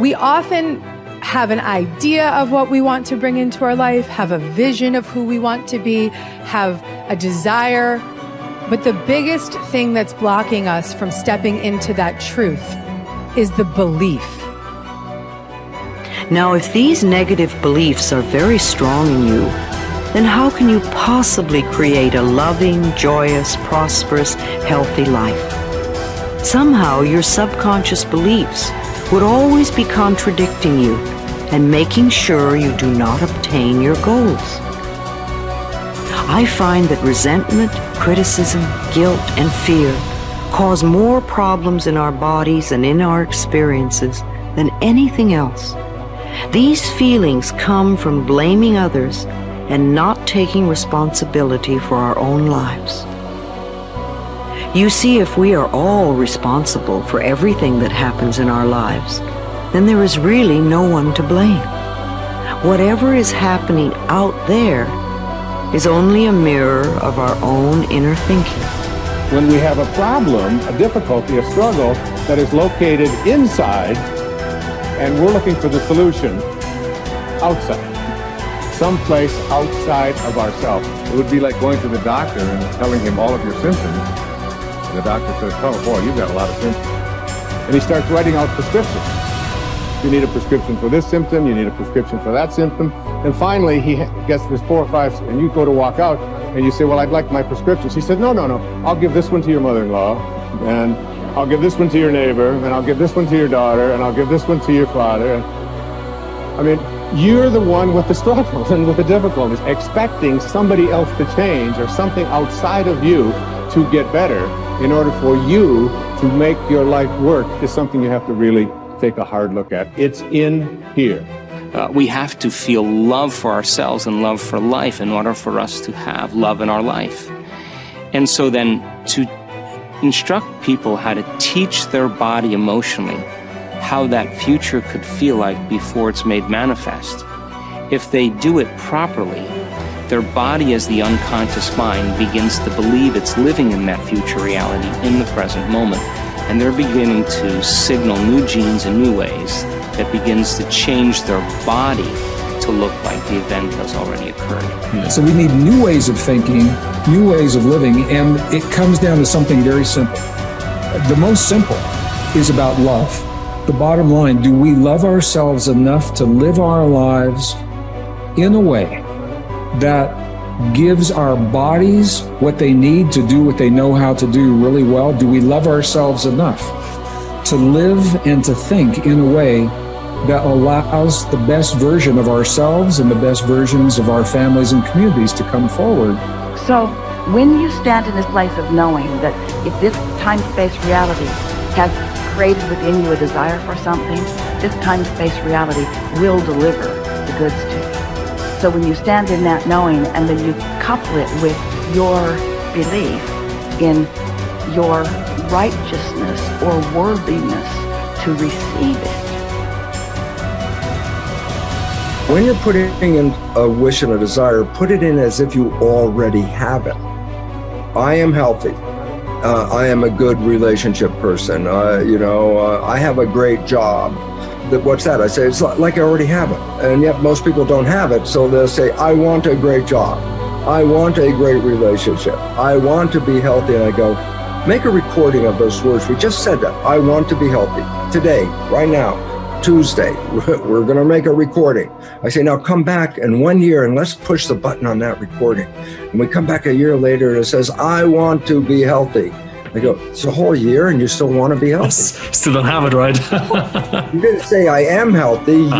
We often have an idea of what we want to bring into our life, have a vision of who we want to be, have a desire. But the biggest thing that's blocking us from stepping into that truth is the belief. Now, if these negative beliefs are very strong in you, then how can you possibly create a loving, joyous, prosperous, healthy life? Somehow your subconscious beliefs would always be contradicting you and making sure you do not obtain your goals. I find that resentment, criticism, guilt, and fear cause more problems in our bodies and in our experiences than anything else. These feelings come from blaming others and not taking responsibility for our own lives. You see, if we are all responsible for everything that happens in our lives, then there is really no one to blame. Whatever is happening out there is only a mirror of our own inner thinking. When we have a problem, a difficulty, a struggle that is located inside, and we're looking for the solution outside, someplace outside of ourselves. It would be like going to the doctor and telling him all of your symptoms. And the doctor says, oh boy, you've got a lot of symptoms. And he starts writing out prescriptions. You need a prescription for this symptom, you need a prescription for that symptom. And finally, he gets this 4 or 5, and you go to walk out, and you say, well, I'd like my prescriptions. He said, no, I'll give this one to your mother-in-law, and I'll give this one to your neighbor, and I'll give this one to your daughter, and I'll give this one to your father. I mean, you're the one with the struggles and with the difficulties, expecting somebody else to change or something outside of you to get better in order for you to make your life work is something you have to really take a hard look at. It's in here. We have to feel love for ourselves and love for life in order for us to have love in our life. And so then to instruct people how to teach their body emotionally how that future could feel like before it's made manifest. If they do it properly, their body as the unconscious mind begins to believe it's living in that future reality in the present moment. And they're beginning to signal new genes in new ways that begins to change their body to look like the event has already occurred. So we need new ways of thinking, new ways of living, and it comes down to something very simple. The most simple is about love. The bottom line, do we love ourselves enough to live our lives in a way that gives our bodies what they need to do what they know how to do really well? Do we love ourselves enough to live and to think in a way that allows the best version of ourselves and the best versions of our families and communities to come forward? So when you stand in this place of knowing that if this time-space reality has created within you a desire for something, this time-space reality will deliver the goods to you. So when you stand in that knowing and then you couple it with your belief in your righteousness or worthiness to receive it. When you're putting in a wish and a desire, put it in as if you already have it. I am healthy. I am a good relationship person. I have a great job. What's that? I say, it's like I already have it. And yet most people don't have it. So they'll say, I want a great job. I want a great relationship. I want to be healthy. And I go, make a recording of those words. We just said that. I want to be healthy. Today, right now, Tuesday, we're going to make a recording. I say, now come back in 1 year and let's push the button on that recording. And we come back a year later and it says, I want to be healthy. I go, it's a whole year and you still want to be healthy? Still don't have it, right? You didn't say I am healthy.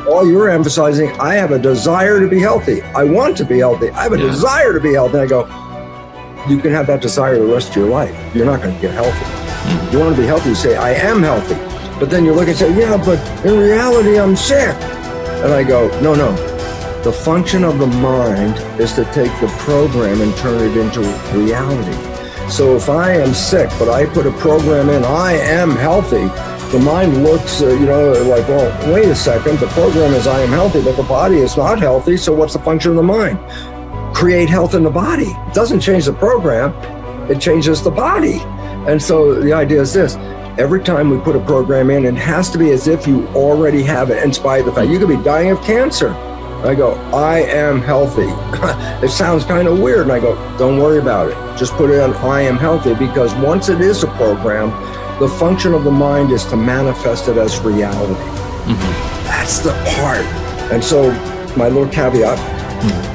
All you're emphasizing, I have a desire to be healthy. I want to be healthy. I have a desire to be healthy. And I go, you can have that desire the rest of your life. You're not going to get healthy. You want to be healthy, you say, I am healthy. But then you look and say, yeah, but in reality, I'm sick. And I go, no. The function of the mind is to take the program and turn it into reality. So if I am sick, but I put a program in, I am healthy, the mind looks, like, well, wait a second, the program is I am healthy, but the body is not healthy, so what's the function of the mind? Create health in the body. It doesn't change the program, it changes the body. And so the idea is this, every time we put a program in, it has to be as if you already have it, in spite of the fact you could be dying of cancer. I go, I am healthy. It sounds kind of weird. And I go, don't worry about it. Just put it on I am healthy, because once it is a program, the function of the mind is to manifest it as reality. That's the part. And so my little caveat,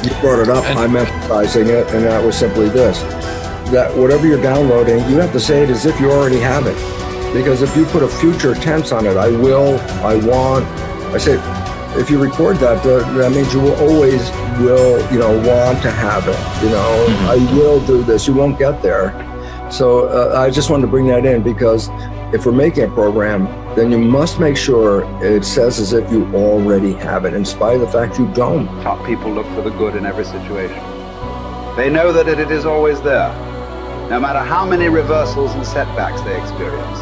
you brought it up, I'm emphasizing it, and that was simply this, that whatever you're downloading, you have to say it as if you already have it. Because if you put a future tense on it, I will, I want, I say, if you record that, that means you will always want to have it. I will do this. You won't get there. So I just wanted to bring that in, because if we're making a program, then you must make sure it says as if you already have it, in spite of the fact you don't. Top people look for the good in every situation. They know that it is always there. No matter how many reversals and setbacks they experience,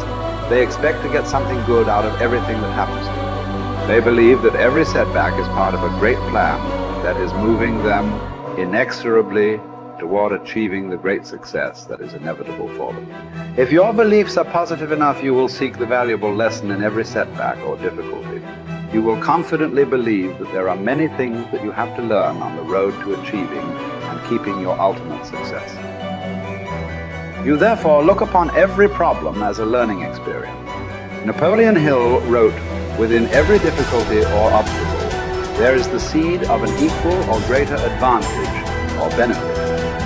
they expect to get something good out of everything that happens to them. They believe that every setback is part of a great plan that is moving them inexorably toward achieving the great success that is inevitable for them. If your beliefs are positive enough, you will seek the valuable lesson in every setback or difficulty. You will confidently believe that there are many things that you have to learn on the road to achieving and keeping your ultimate success. You therefore look upon every problem as a learning experience. Napoleon Hill wrote, "Within every difficulty or obstacle, there is the seed of an equal or greater advantage or benefit."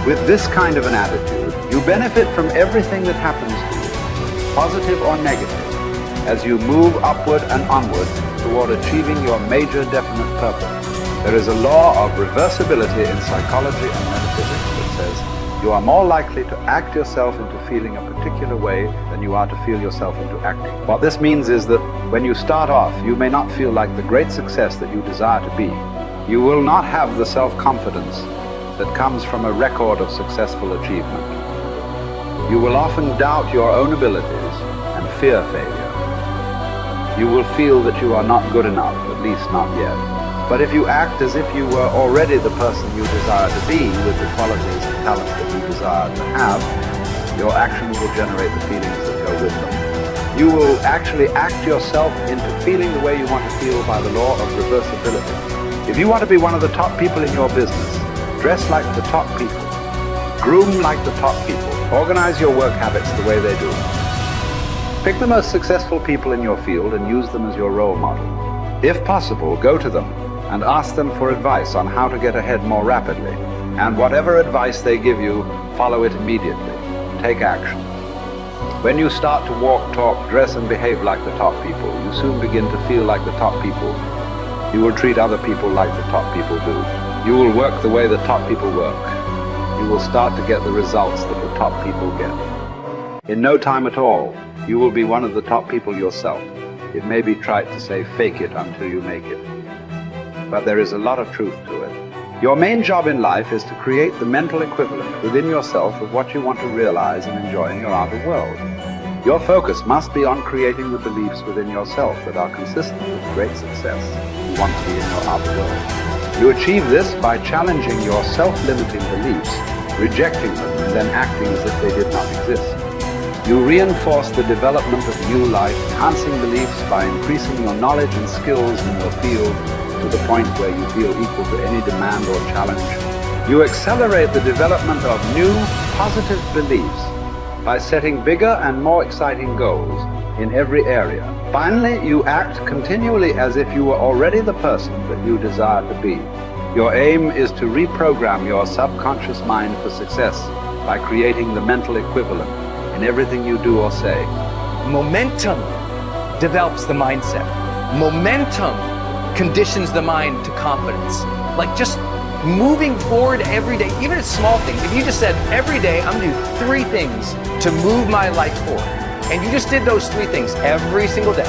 With this kind of an attitude, you benefit from everything that happens to you, positive or negative, as you move upward and onward toward achieving your major definite purpose. There is a law of reversibility in psychology and metaphysics that says you are more likely to act yourself into feeling a particular way than you are to feel yourself into acting. What this means is that when you start off, you may not feel like the great success that you desire to be. You will not have the self-confidence that comes from a record of successful achievement. You will often doubt your own abilities and fear failure. You will feel that you are not good enough, at least not yet. But if you act as if you were already the person you desire to be, with the qualities and talents that you desire to have, your actions will generate the feelings that go with them. You will actually act yourself into feeling the way you want to feel by the law of reversibility. If you want to be one of the top people in your business, dress like the top people. Groom like the top people. Organize your work habits the way they do. Pick the most successful people in your field and use them as your role model. If possible, go to them and ask them for advice on how to get ahead more rapidly. And whatever advice they give you, follow it immediately. Take action. When you start to walk, talk, dress, and behave like the top people, you soon begin to feel like the top people. You will treat other people like the top people do. You will work the way the top people work. You will start to get the results that the top people get. In no time at all, you will be one of the top people yourself. It may be trite to say fake it until you make it, but there is a lot of truth to it. Your main job in life is to create the mental equivalent within yourself of what you want to realize and enjoy in your outer world. Your focus must be on creating the beliefs within yourself that are consistent with great success you want to be in your outer world. You achieve this by challenging your self-limiting beliefs, rejecting them, and then acting as if they did not exist. You reinforce the development of new life, enhancing beliefs by increasing your knowledge and skills in your field to the point where you feel equal to any demand or challenge. You accelerate the development of new, positive beliefs by setting bigger and more exciting goals in every area. Finally, you act continually as if you were already the person that you desire to be. Your aim is to reprogram your subconscious mind for success by creating the mental equivalent in everything you do or say. Momentum develops the mindset. Momentum conditions the mind to confidence. Like just moving forward every day, even a small thing. If you just said, every day I'm gonna do 3 things to move my life forward, and you just did those 3 things every single day.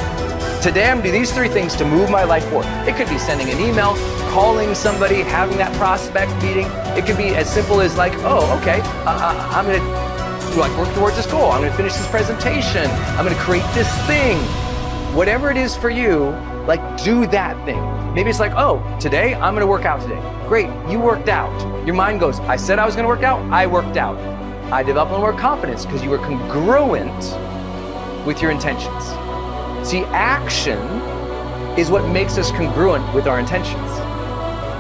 Today I'm gonna do these 3 things to move my life forward. It could be sending an email, calling somebody, having that prospect meeting. It could be as simple as like, oh, okay, I'm gonna work towards this goal. I'm gonna finish this presentation. I'm gonna create this thing. Whatever it is for you, like do that thing. Maybe it's like, oh, today I'm gonna work out today. Great, you worked out. Your mind goes, I said I was gonna work out, I worked out. I developed a little more confidence because you were congruent with your intentions. See, action is what makes us congruent with our intentions,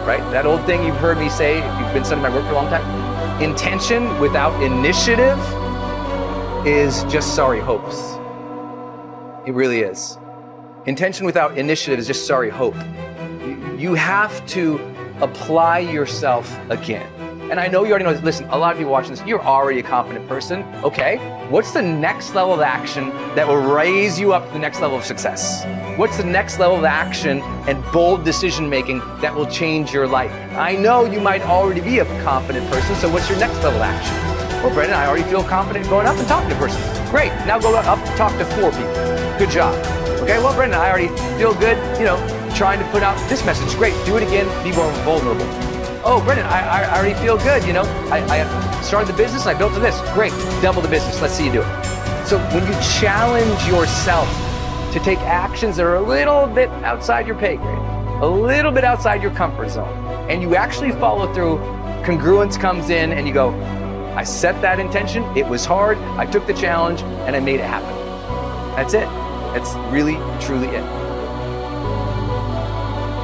right? That old thing you've heard me say, if you've been studying my work for a long time, intention without initiative is just sorry hopes. It really is. Intention without initiative is just sorry hope. You have to apply yourself again. And I know you already know this. Listen, a lot of people watching this, you're already a confident person. Okay, what's the next level of action that will raise you up to the next level of success? What's the next level of action and bold decision making that will change your life? I know you might already be a confident person, so what's your next level of action? Well, Brendon, I already feel confident going up and talking to a person. Great, now go up and talk to 4 people. Good job. Okay, well, Brendon, I already feel good, trying to put out this message. Great, do it again, be more vulnerable. Oh, Brendon, I already feel good, I started the business and I built this. Great, double the business, let's see you do it. So when you challenge yourself to take actions that are a little bit outside your pay grade, a little bit outside your comfort zone, and you actually follow through, congruence comes in and you go, I set that intention, it was hard, I took the challenge, and I made it happen. That's it. That's really, truly it.